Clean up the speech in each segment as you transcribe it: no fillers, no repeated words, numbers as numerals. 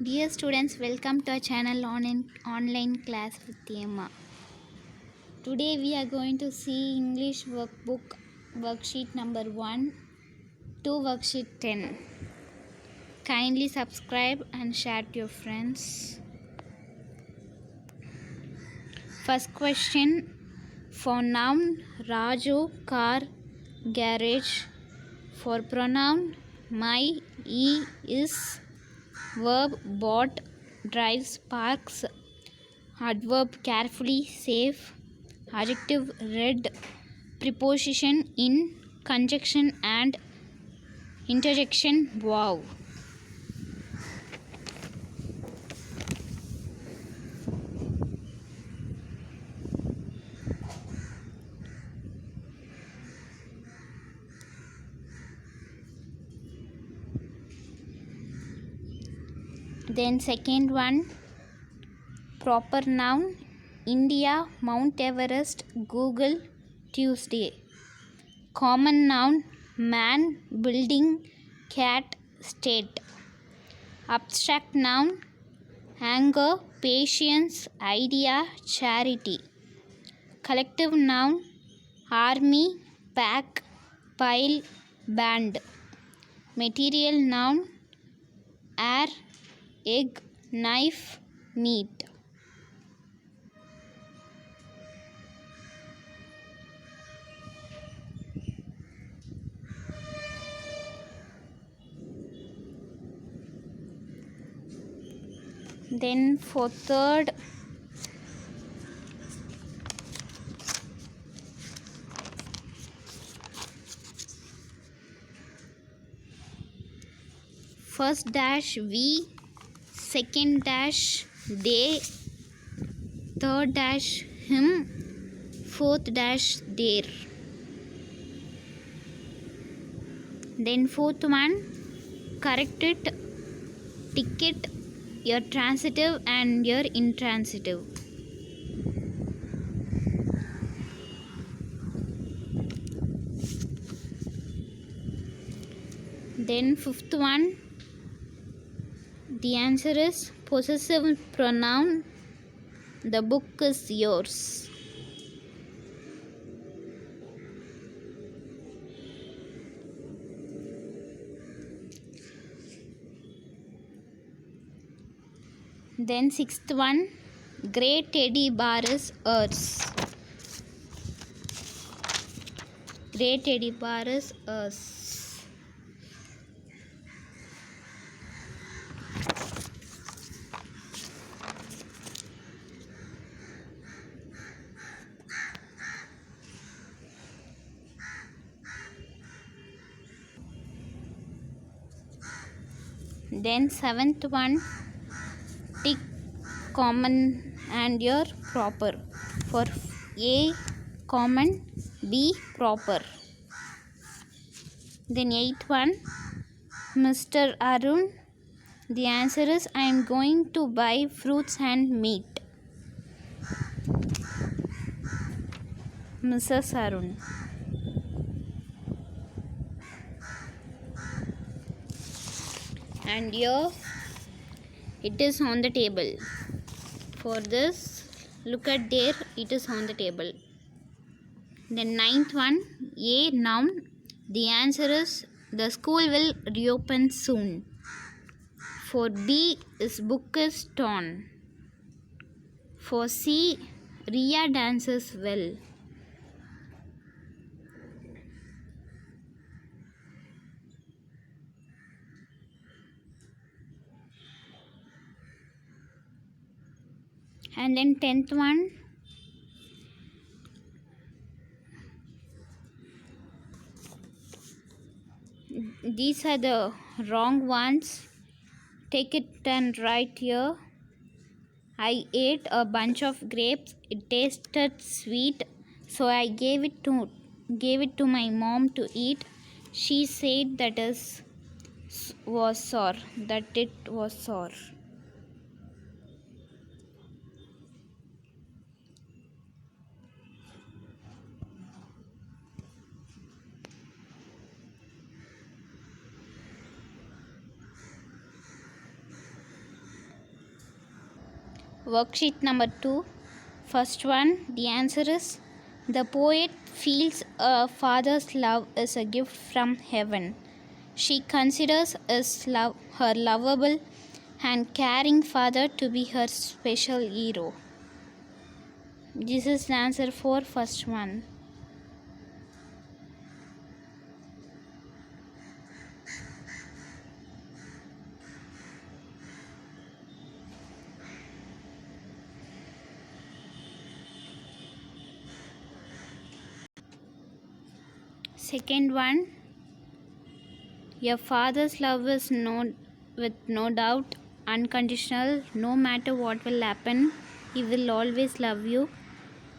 Dear students, welcome to our channel online class with Emma. Today we are going to see English workbook worksheet number 1 to worksheet 10. Kindly subscribe and share to your friends. First question, for noun Raju car garage. For pronoun my, he, is. Verb bought, drives, parks. Adverb carefully, safe. Adjective read. Preposition in, conjunction and interjection wow. Then second one, proper noun India, Mount Everest, Google, Tuesday. Common noun man, building, cat, state. Abstract noun anger, patience, idea, charity. Collective noun army, pack, pile, band. Material noun air, egg, knife, meat. Then for third, first dash we, second dash they, third dash him, fourth dash there. Then fourth one, correct it, ticket, your transitive and your intransitive. Then fifth one, the answer is possessive pronoun, the book is yours. Then sixth one, grey teddy bear is ours. Grey teddy bear is ours. Then seventh one, tick common and your proper. For A common, B proper. Then eighth one, Mr. Arun, the answer is I am going to buy fruits and meat. Mrs. Arun. And here it is on the table. For this, look at there, it is on the table. The ninth one, A noun, the answer is the school will reopen soon. For B is book is torn. For C, Ria dances well. And then 10th one, these are the wrong ones. Take it and write here. I ate a bunch of grapes. It tasted sweet, so I gave it to my mom to eat. She said that it was sour. Worksheet number 2. First one, the answer is the poet feels a father's love is a gift from heaven. She considers her lovable and caring father to be her special hero. This is the answer for first one. Second one, your father's love is with no doubt unconditional. No matter what will happen, he will always love you.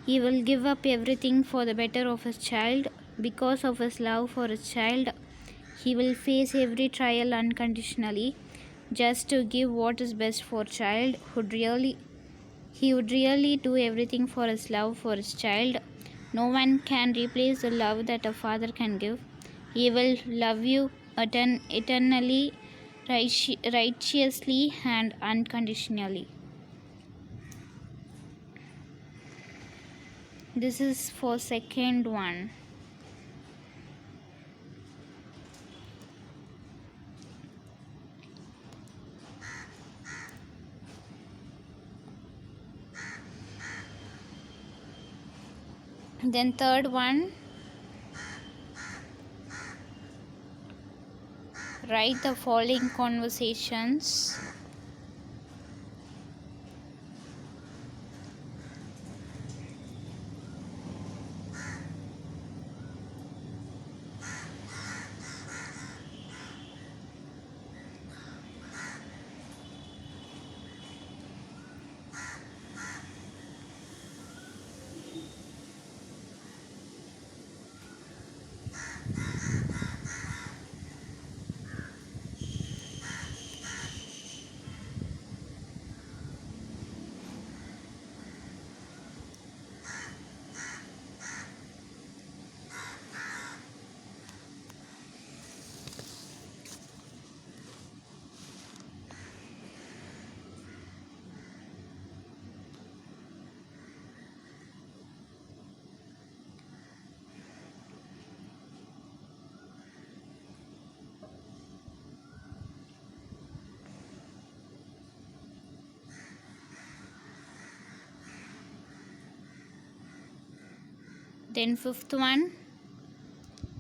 He will give up everything for the better of his child. Because of his love for his child, he will face every trial unconditionally just to give what is best for child. He would really do everything for his love for his child. No one can replace the love that a father can give. He will love you eternally, righteously, and unconditionally. This is for second one. Then third one, write the following conversations. Then fifth one,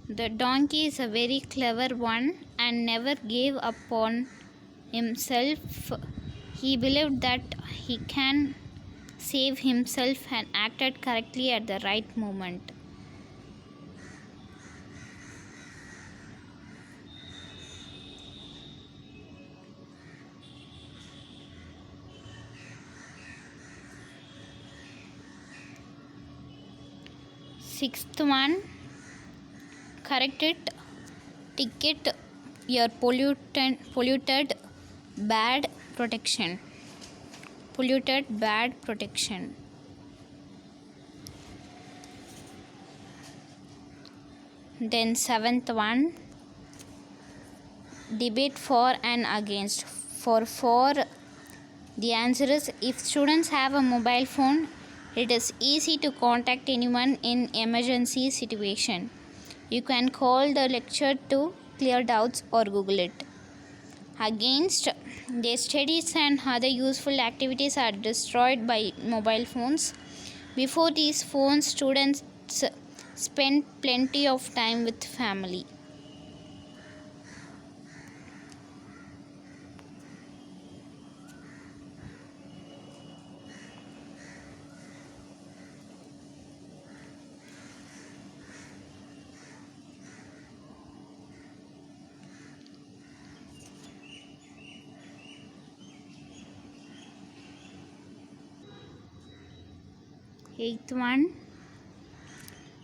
the donkey is a very clever one and never gave up on himself. He believed that he can save himself and acted correctly at the right moment. Sixth one, correct it, ticket your polluted bad protection. Polluted bad protection. Then seventh one, debate for and against. For the answer is, if students have a mobile phone, it is easy to contact anyone in emergency situation. You can call the lecturer to clear doubts or Google it. Against, their studies and other useful activities are destroyed by mobile phones. Before these phones, students spend plenty of time with family. Eighth one,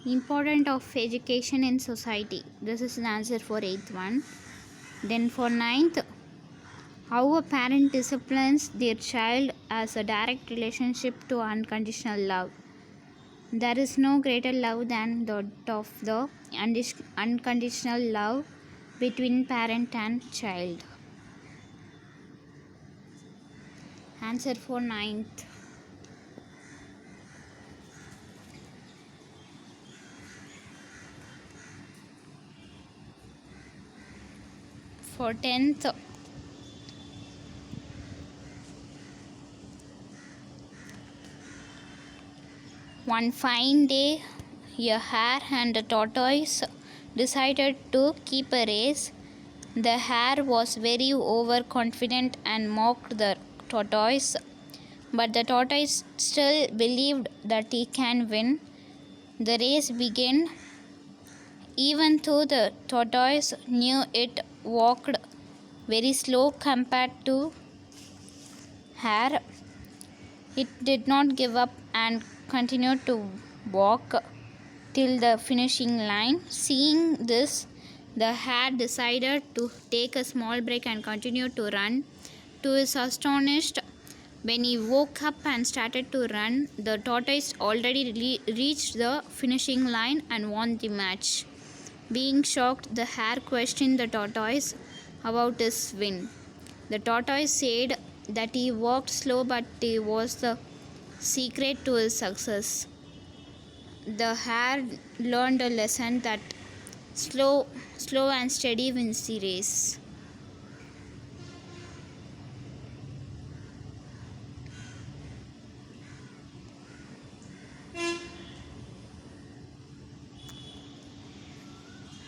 importance of education in society. This is the answer for eighth one. Then for ninth, how a parent disciplines their child as a direct relationship to unconditional love. There is no greater love than that of the unconditional love between parent and child. Answer for ninth. For 10th, one fine day, a hare and a tortoise decided to keep a race. The hare was very overconfident and mocked the tortoise, but the tortoise still believed that he can win. The race began. Even though the tortoise knew it walked very slow compared to hare, it did not give up and continued to walk till the finishing line. Seeing this, the hare decided to take a small break and continue to run. To his astonished, when he woke up and started to run, the tortoise already reached the finishing line and won the match. Being shocked, the hare questioned the tortoise about his win. The tortoise said that he walked slow, but it was the secret to his success. The hare learned a lesson that slow and steady wins the race.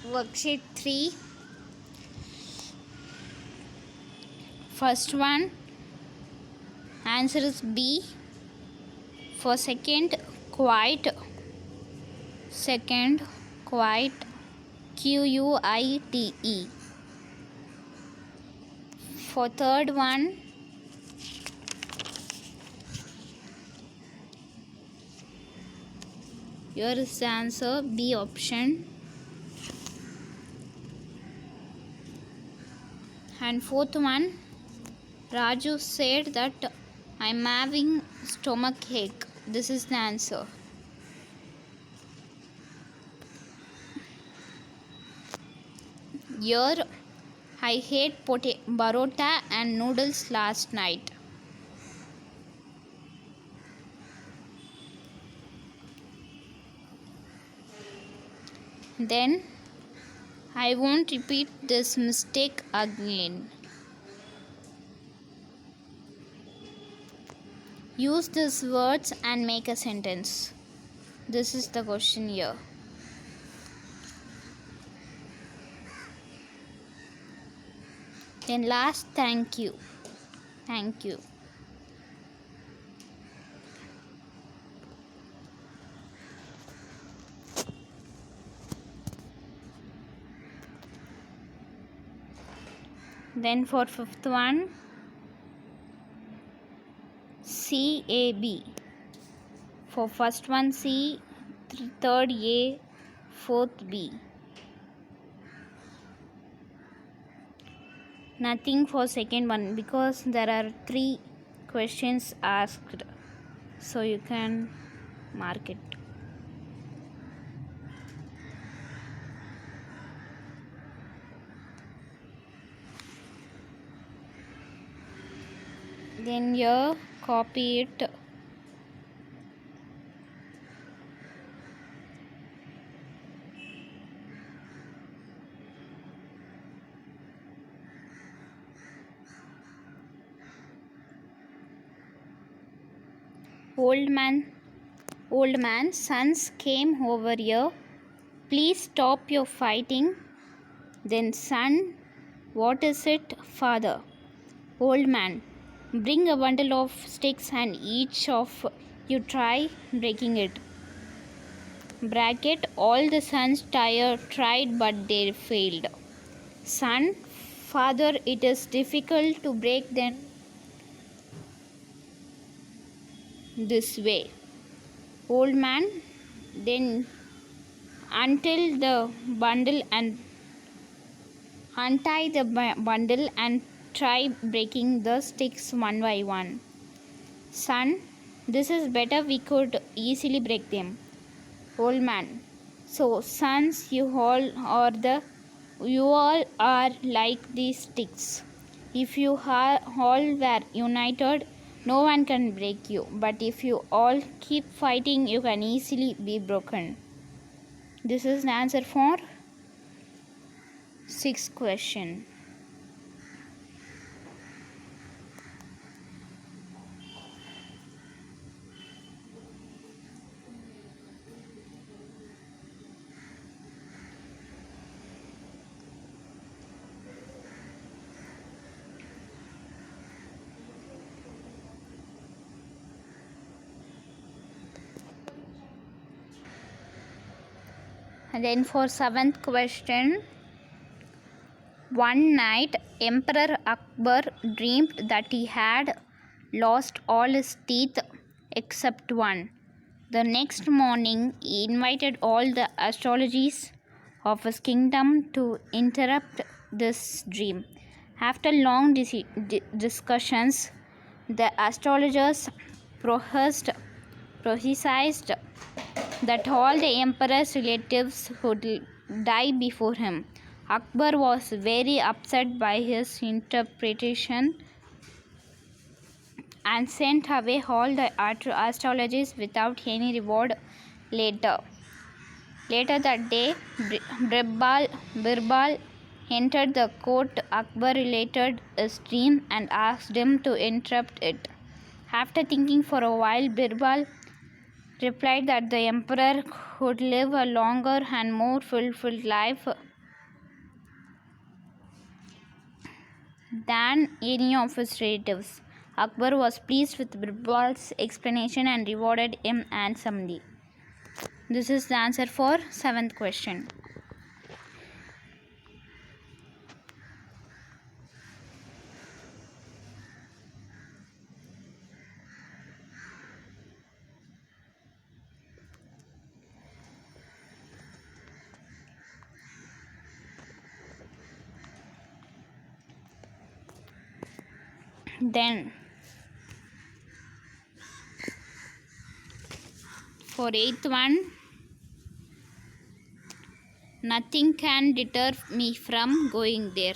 Worksheet 3. First one, answer is B. For second, quite. Second, quite. Quite. For third one, here is the answer, B option. And fourth one, Raju said that I'm having stomach ache. This is the answer. Here, I ate parota and noodles last night. Then, I won't repeat this mistake again. Use these words and make a sentence. This is the question here. Then last, thank you. Thank you. Then for fifth one, CAB. For first one C, third A, fourth B. Nothing for second one because there are 3 questions asked, so you can mark it. Then here copy it. Old man, sons came over here. Please stop your fighting. Then son, what is it, father? Old man, bring a bundle of sticks and each of you try breaking it. Bracket, all the sons tried but they failed. Son, father, it is difficult to break them this way. Old man, then untie the bundle and try breaking the sticks one by one. Son, this is better, we could easily break them. Old man, so sons, you all are like these sticks. If you all were united, no one can break you. But if you all keep fighting, you can easily be broken. This is the answer for 6th question. Then for 7th question, one night Emperor Akbar dreamed that he had lost all his teeth except one. The next morning, he invited all the astrologers of his kingdom to interrupt this dream. After long discussions, the astrologers prophesied that all the emperor's relatives would die before him. Akbar was very upset by his interpretation and sent away all the astrologers without any reward. Later that day, Birbal entered the court. Akbar related his dream and asked him to interrupt it. After thinking for a while, Birbal replied that the emperor could live a longer and more fulfilled life than any of his relatives. Akbar was pleased with Birbal's explanation and rewarded him handsomely. This is the answer for 7th question. Then for 8th one, nothing can deter me from going there.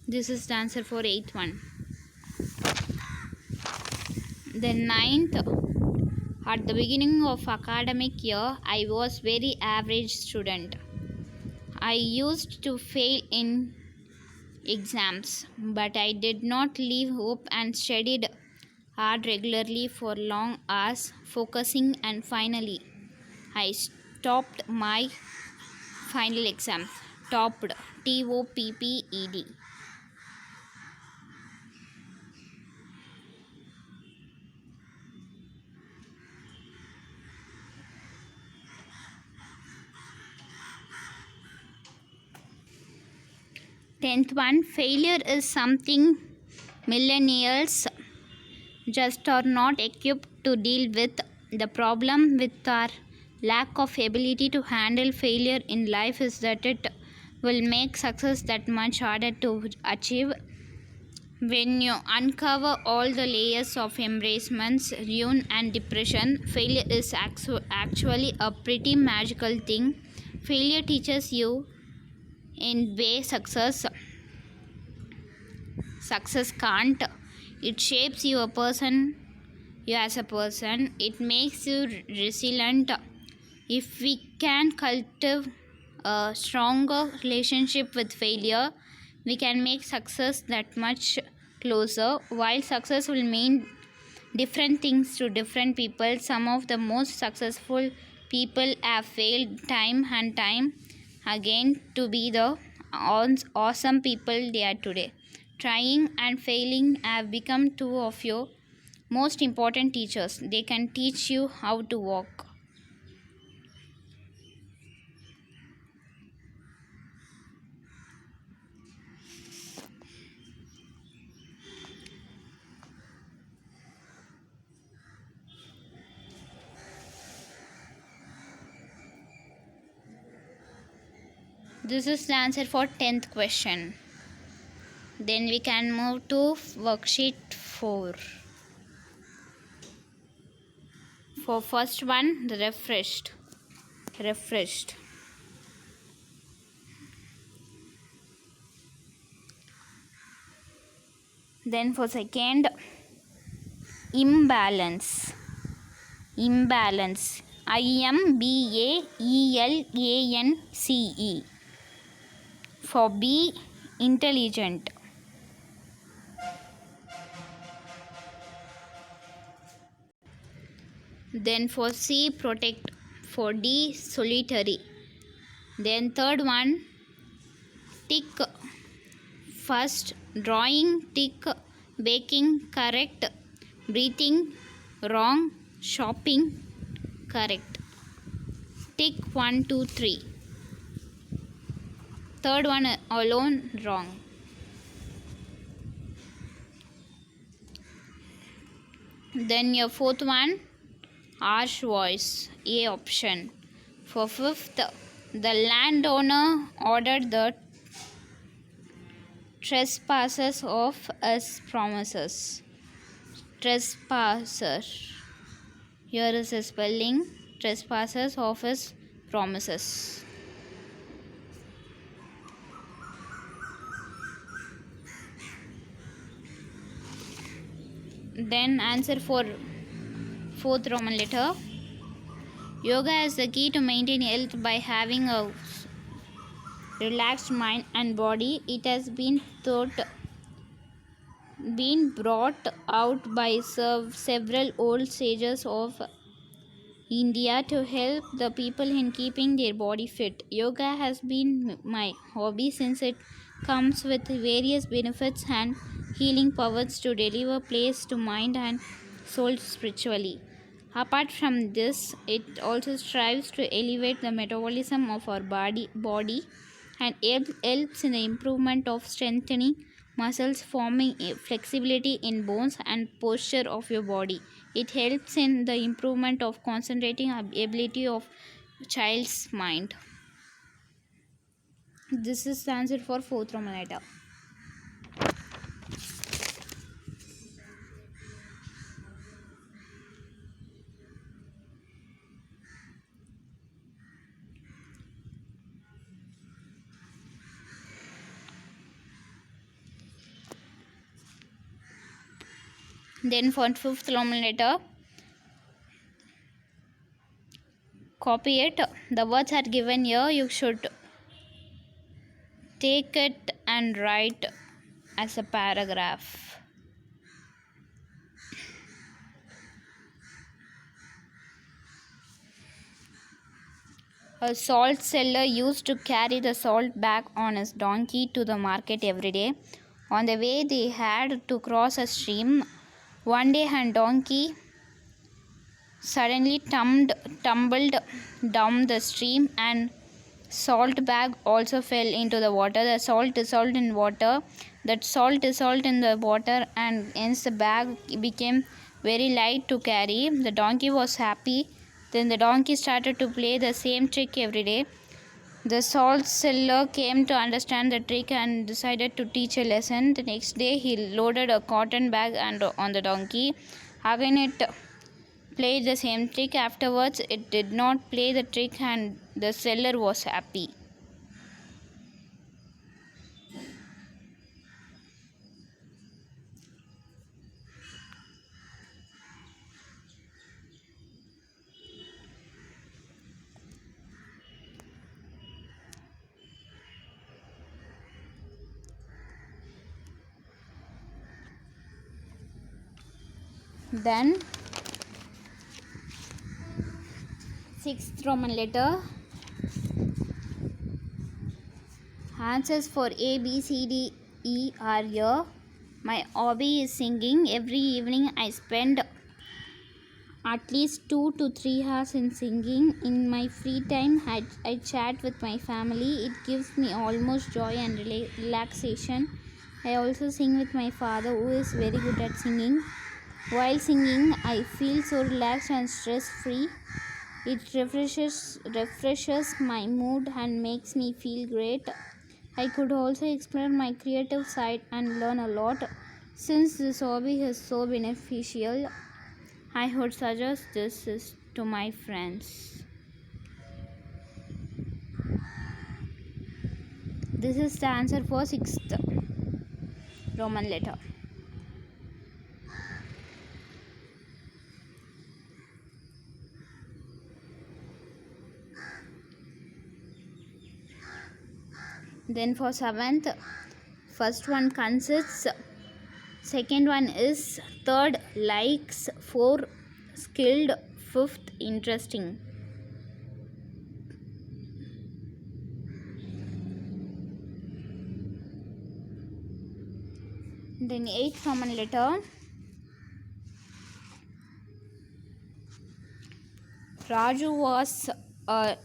This is the answer for 8th one. Then 9th, at the beginning of academic year, I was very average student. I used to fail in exams, but I did not leave hope and studied hard regularly for long hours, focusing, and finally I stopped my final exam. Topped, TOPPED. Tenth one, failure is something millennials just are not equipped to deal with. The problem with our lack of ability to handle failure in life is that it will make success that much harder to achieve. When you uncover all the layers of embarrassments, ruin, and depression, failure is actually a pretty magical thing. Failure teaches you in way success can't. It shapes you as a person. It makes you resilient. If we can cultivate a stronger relationship with failure, we can make success that much closer. While success will mean different things to different people, some of the most successful people have failed time and time again to be the awesome people they are today. Trying and failing have become two of your most important teachers. They can teach you how to walk. This is the answer for 10th question. Then we can move to worksheet 4. For first one, the refreshed. Then for second, imbalance. IMBALANCE. For B, intelligent. Then for C, protect. For D, solitary. Then third one, tick. First, drawing, tick. Baking, correct. Breathing, wrong. Shopping, correct. Tick 1, 2, 3. Third one alone wrong. Then your fourth one, harsh voice, A option. For fifth, the landowner ordered the trespassers of his promises. Trespasser. Here is a spelling. Trespassers of his promises. Then answer for fourth Roman letter. Yoga is the key to maintain health by having a relaxed mind and body. It has been brought out by several old sages of India to help the people in keeping their body fit. Yoga has been my hobby since it comes with various benefits and healing powers to deliver peace to mind and soul spiritually. Apart from this, it also strives to elevate the metabolism of our body and helps in the improvement of strengthening muscles, forming flexibility in bones and posture of your body. It helps in the improvement of concentrating ability of child's mind. This is the answer for fourth Roman letter. Then for fifth Roman letter, copy it. The words are given here. You should take it and write as a paragraph. A salt seller used to carry the salt bag on his donkey to the market every day. On the way, they had to cross a stream. One day, a donkey suddenly tumbled down the stream, and salt bag also fell into the water. The salt dissolved in water. That salt dissolved in the water, and hence the bag became very light to carry. The donkey was happy. Then the donkey started to play the same trick every day. The salt seller came to understand the trick and decided to teach a lesson. The next day, he loaded a cotton bag on the donkey. Again, it played the same trick. Afterwards, it did not play the trick, and the seller was happy. Then sixth Roman letter. Answers for A, B, C, D, E are here. My hobby is singing. Every evening I spend at least 2 to 3 hours in singing. In my free time, I chat with my family. It gives me almost joy and relaxation. I also sing with my father, who is very good at singing. While singing, I feel so relaxed and stress-free. It refreshes my mood and makes me feel great. I could also explore my creative side and learn a lot. Since this hobby is so beneficial, I would suggest this to my friends. This is the answer for sixth Roman letter. Then for seventh, first one consists, second one is, third likes, fourth skilled, fifth interesting. Then eighth Roman letter. Raju was a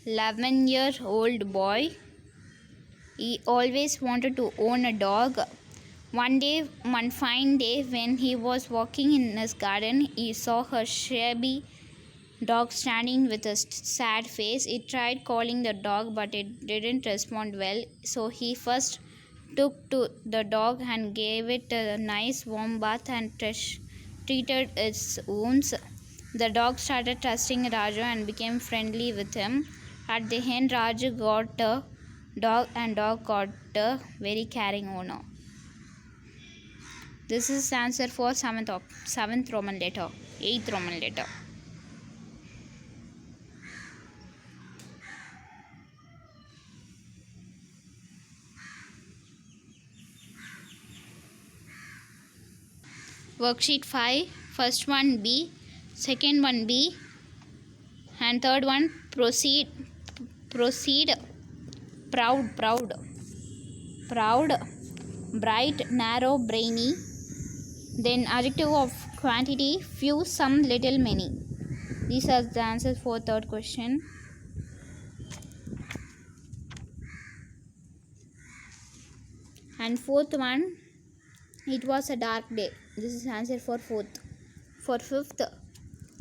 11-year-old boy. He always wanted to own a dog. One fine day, when he was walking in his garden, he saw a shabby dog standing with a sad face. He tried calling the dog, but it didn't respond well. So he first took to the dog and gave it a nice warm bath and treated its wounds. The dog started trusting Raju and became friendly with him. At the end, Raju got a dog and dog got a very caring owner. This is answer for seventh Roman letter, 8th Roman letter. Worksheet 5, first one B, second one B, and third one proceed, proud, bright, narrow, brainy. Then adjective of quantity, few, some, little, many. These are the answers for third question. And fourth one, it was a dark day. This is answer for fourth. For fifth,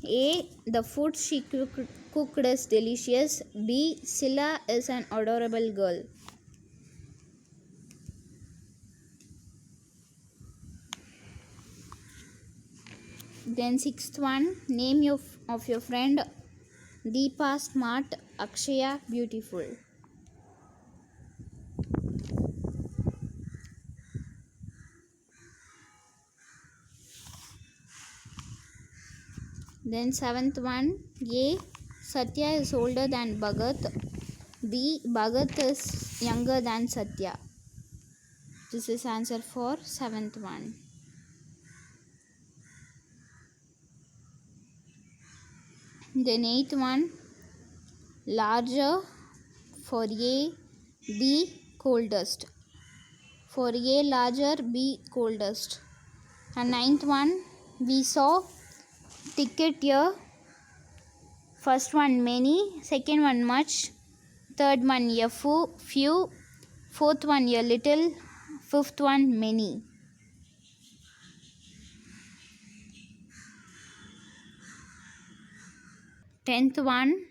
A, the food she cooked is delicious. B, Silla is an adorable girl. Then sixth one, name of your friend. Deepa smart, Akshaya beautiful. Then seventh one, A, Satya is older than Bhagat. B, Bhagat is younger than Satya. This is answer for seventh one. Then eighth one, larger for A, B, coldest. For A, larger, B, coldest. And ninth one, we saw ticket here. First one many, second one much, third one a few, fourth one a little, fifth one many. Tenth one,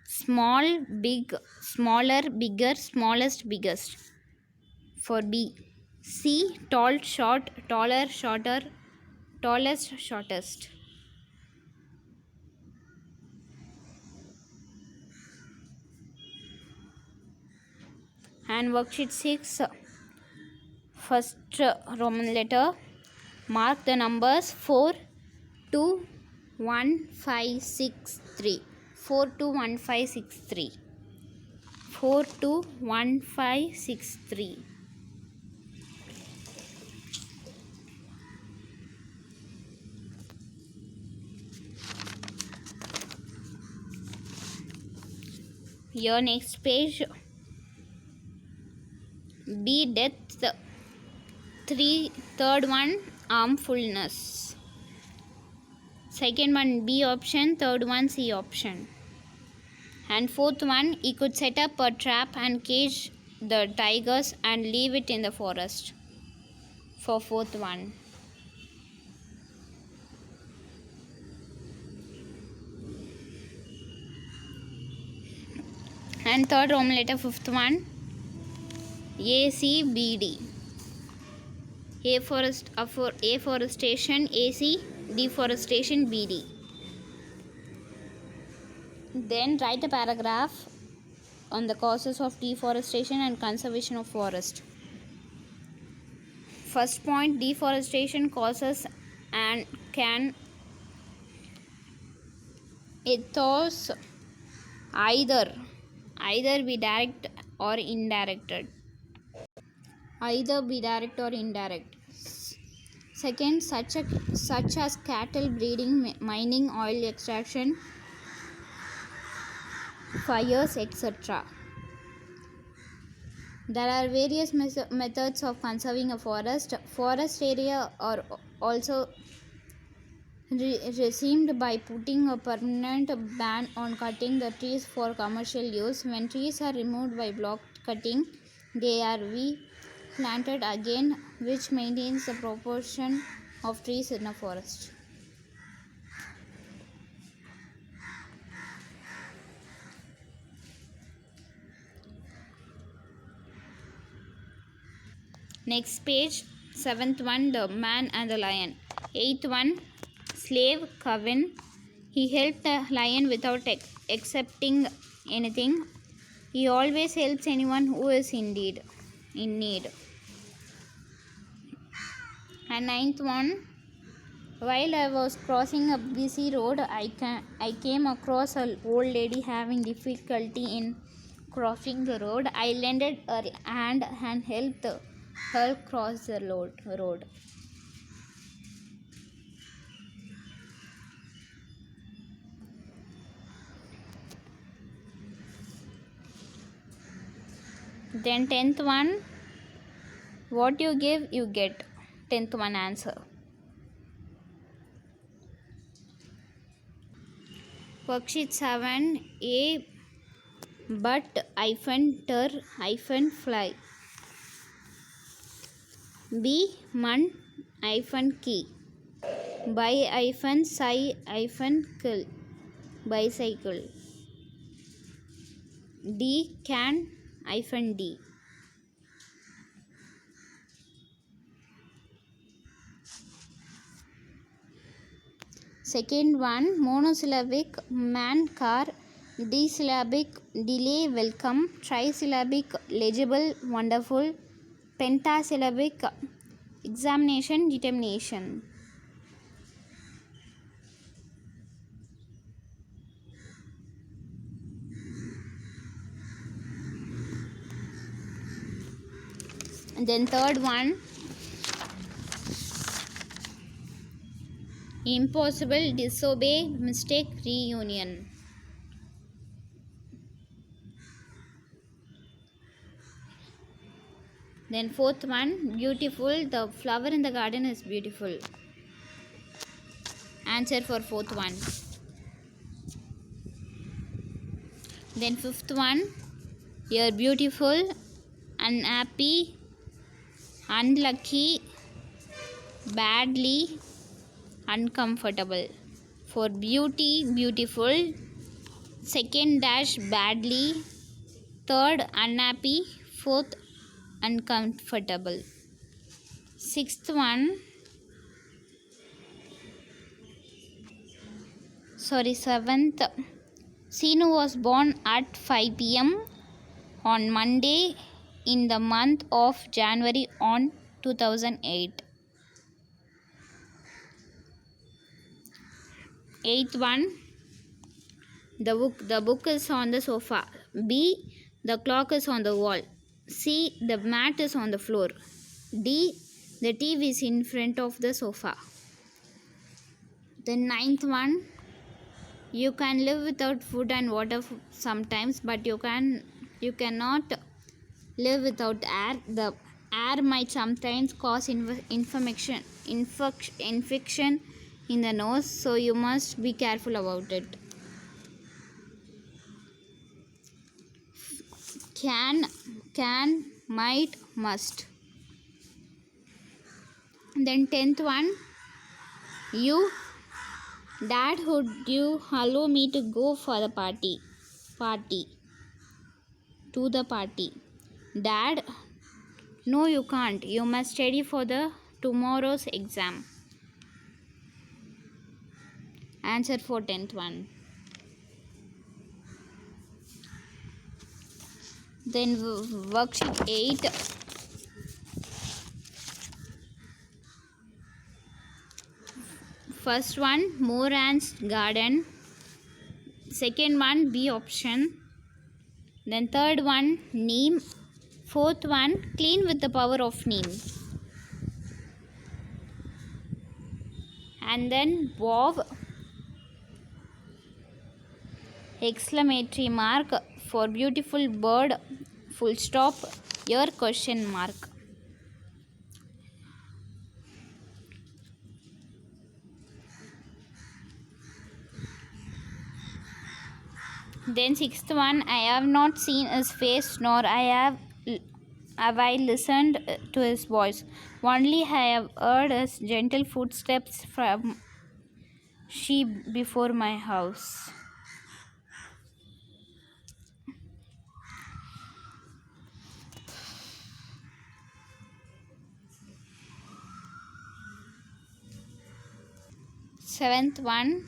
small, big, smaller, bigger, smallest, biggest. For B. C, tall, short, taller, shorter, tallest, shortest. And worksheet 6, first Roman letter, mark the numbers 4, 2, 1, 5, 6, 3. 4, 2, 1, 5, 6, 3. 4, 2, 1, 5, 6, 3. Your next page. B, depth. 3, third one, harmfulness. Second one, B option. Third one, C option. And fourth one, he could set up a trap and cage the tigers and leave it in the forest. For fourth one. And third Roman letter, fifth one, A, C, B, D. A forestation, AC, deforestation, BD. Then write a paragraph on the causes of deforestation and conservation of forest. First point, deforestation causes and can ethos either be direct or indirect. Either be direct or indirect. Second, such as cattle breeding, mining, oil extraction, fires, etc. There are various methods of conserving a forest. Forest area are also resumed by putting a permanent ban on cutting the trees for commercial use. When trees are removed by block cutting, they are replanted again, which maintains the proportion of trees in a forest. Next page, 7th one, the man and the lion. 8th one, slave Kevin. He helped the lion without accepting anything. He always helps anyone who is in need. And 9th one, while I was crossing a busy road, I came across an old lady having difficulty in crossing the road. I lended her hand and helped her cross the road. Then 10th one, what you give, you get. 10th one answer. Worksheet 7, A but ter fly. B man key. By sai kill. Bicycle. D can D. Second one, monosyllabic man car, disyllabic delay welcome, trisyllabic legible wonderful, pentasyllabic examination determination. And then third one, impossible, disobey, mistake, reunion. Then fourth one, beautiful, the flower in the garden is beautiful. Answer for fourth one. Then fifth one, you're beautiful, unhappy, unlucky, badly, uncomfortable. For beauty, beautiful. Second dash, badly. Third, unhappy. Fourth, uncomfortable. Seventh, Sinu was born at 5 p.m. on Monday in the month of January on 2008. Eighth one, the book is on the sofa. B, the clock is on the wall. C, the mat is on the floor. D, the TV is in front of the sofa. The ninth one, you can live without food and water sometimes, but you cannot live without air. The air might sometimes cause infection in the nose, so you must be careful about it. Can, might, must. Then 10th one, Dad, would you allow me to go for the party? To the party. Dad, no you can't. You must study for the tomorrow's exam. Answer for 10th one. Then worksheet 8. First one, Moran's garden. Second one, B option. Then third one, neem. Fourth one, clean with the power of neem. And then Bob, exclamatory mark, for beautiful bird, full stop, your question mark. Then sixth one, I have not seen his face, nor have I listened to his voice. Only I have heard his gentle footsteps from sheep before my house. Seventh one,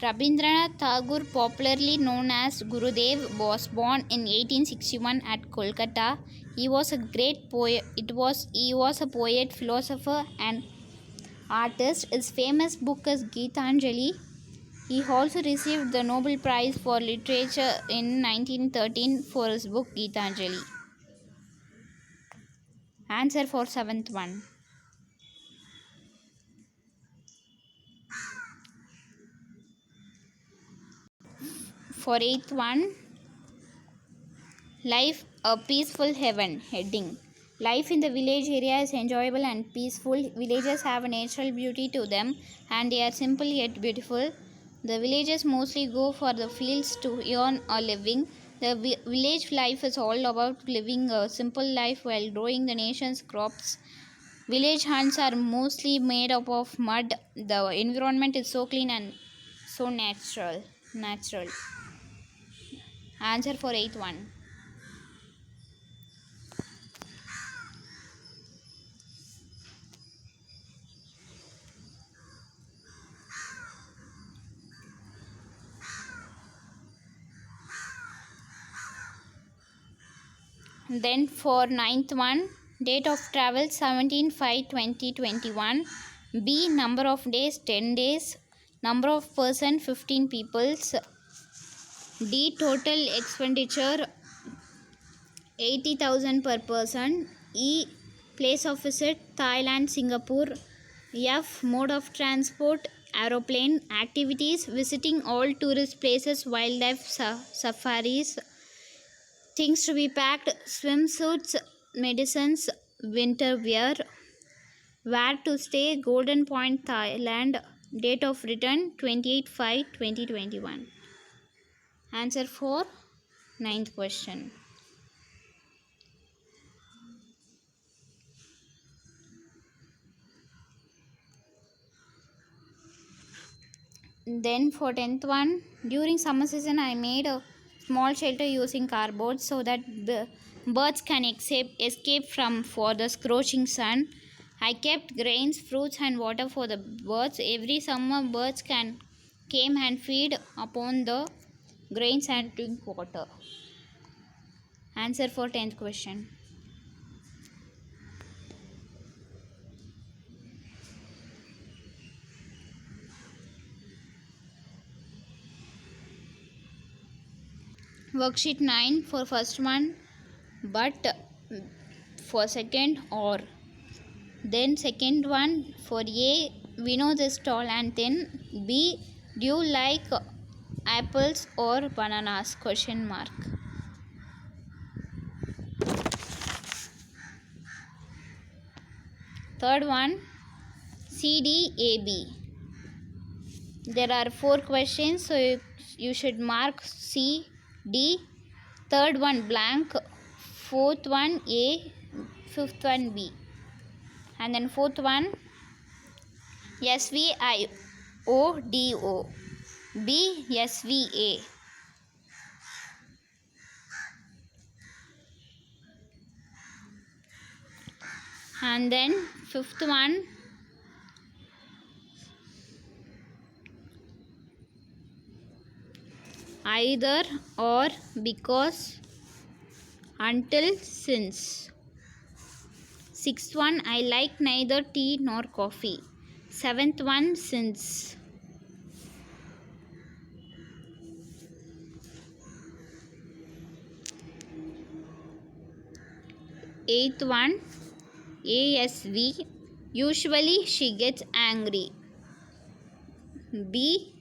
Rabindranath Tagore, popularly known as Gurudev, was born in 1861 at Kolkata. He was a great poet. He was a poet, philosopher, and artist. His famous book is Geetanjali. He also received the Nobel Prize for Literature in 1913 for his book Geetanjali. Answer for seventh one. For eighth one, Life a peaceful heaven. Heading. Life in the village area is enjoyable and peaceful. Villages have a natural beauty to them and they are simple yet beautiful. The villagers mostly go for the fields to earn a living. The village life is all about living a simple life while growing the nation's crops. Village hunts are mostly made up of mud. The environment is so clean and so natural. Answer for eighth one. Then for ninth one, date of travel 17/5/2021. B, number of days 10 days. Number of person 15 peoples. D, total expenditure 80,000 per person. E, place of visit Thailand, Singapore. F, mode of transport aeroplane. Activities visiting all tourist places, wildlife safaris. Things to be packed: swimsuits, medicines, winter wear. Where to stay: Golden Point, Thailand. Date of return 28/5/2021. Answer for ninth question. Then for 10th one, during summer season I made a small shelter using cardboard so that birds can escape from for the scorching sun. I kept grains, fruits and water for the birds. Every summer birds came and feed upon the grains and drink water. Answer for 10th question. Worksheet 9 for first one, but for second or. Then second one for A, we know this tall and thin. B, do you like apples or bananas? Question mark. Third one, C, D, A, B. There are 4 questions, so you should mark C, D. Third one blank. Fourth one A. Fifth one B. And then fourth one SVIODO. B, SVA. And then fifth one either or, because, until, since. Sixth one, I like neither tea nor coffee. Seventh one, since. Eighth one, ASV, usually she gets angry. B,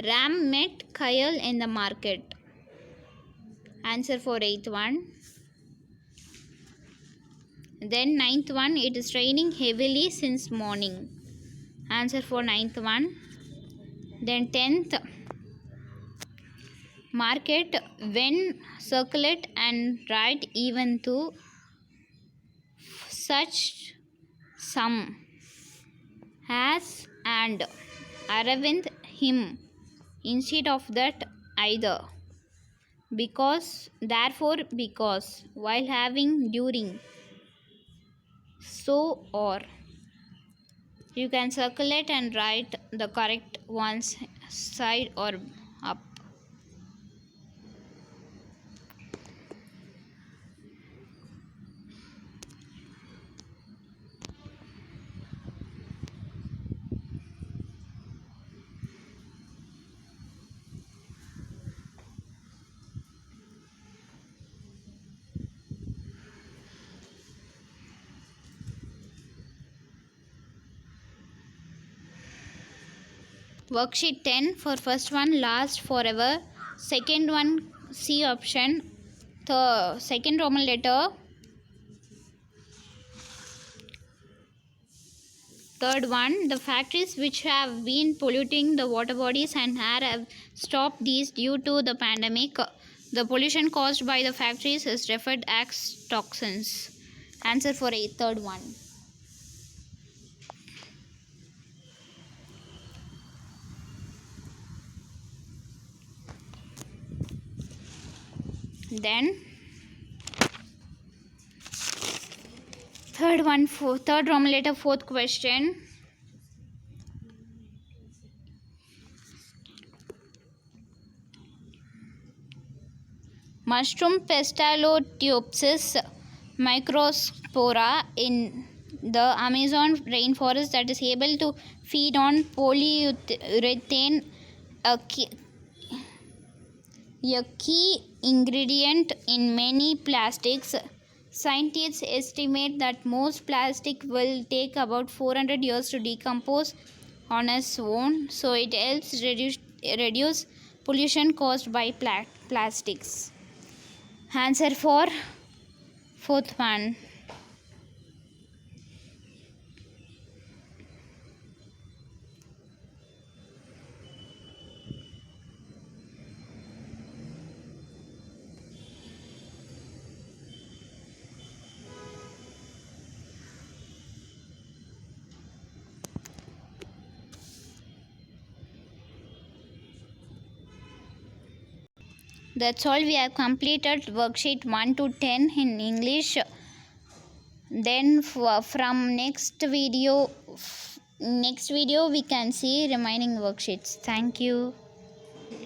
Ram met Kyle in the market. Answer for eighth one. Then ninth one, it is raining heavily since morning. Answer for ninth one. Then 10th, Mark it when circle it and write even to such sum as and Aravind him instead of that either because therefore because while having during so or you can circle it and write the correct ones side or up. Worksheet 10 for first one last forever, second one C option, the second Roman letter, third one the factories which have been polluting the water bodies and air have stopped these due to the pandemic. The pollution caused by the factories is referred as toxins. Answer for a third one. Then third one, third Roman letter, fourth question. Mushroom Pestalotiopsis microspora in the Amazon rainforest that is able to feed on polyurethane, a key ingredient in many plastics. Scientists estimate that most plastic will take about 400 years to decompose on its own, so it helps reduce pollution caused by plastics. Answer for fourth one. That's all. We have completed worksheet 1 to 10 in English. Then from next video we can see remaining worksheets. Thank you.